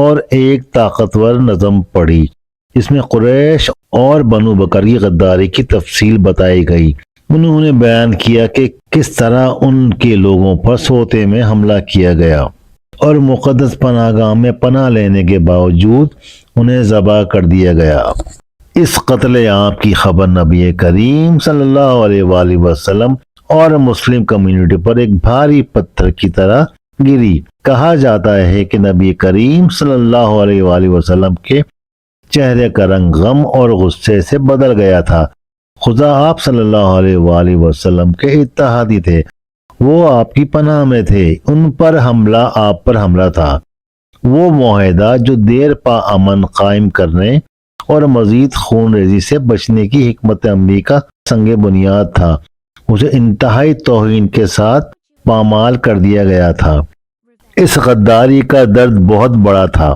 اور ایک طاقتور نظم پڑھی جس میں قریش اور بنو بکر کی غداری کی تفصیل بتائی گئی۔ انہوں نے بیان کیا کہ کس طرح ان کے لوگوں پر سوتے میں حملہ کیا گیا اور مقدس پناہ گاہ میں پناہ لینے کے باوجود انہیں ذبح کر دیا گیا۔ اس قتل عام کی خبر نبی کریم صلی اللہ علیہ وآلہ وسلم اور مسلم کمیونٹی پر ایک بھاری پتھر کی طرح گری۔ کہا جاتا ہے کہ نبی کریم صلی اللہ علیہ وآلہ وسلم کے چہرے کا رنگ غم اور غصے سے بدل گیا تھا۔ خدا آپ صلی اللہ علیہ وآلہ وسلم کے اتحادی تھے، وہ آپ کی پناہ میں تھے، ان پر حملہ آپ پر حملہ تھا۔ وہ معاہدہ جو دیر پا امن قائم کرنے اور مزید خون ریزی سے بچنے کی حکمت عملی کا سنگ بنیاد تھا، اسے انتہائی توہین کے ساتھ پامال کر دیا گیا تھا۔ اس غداری کا درد بہت بڑا تھا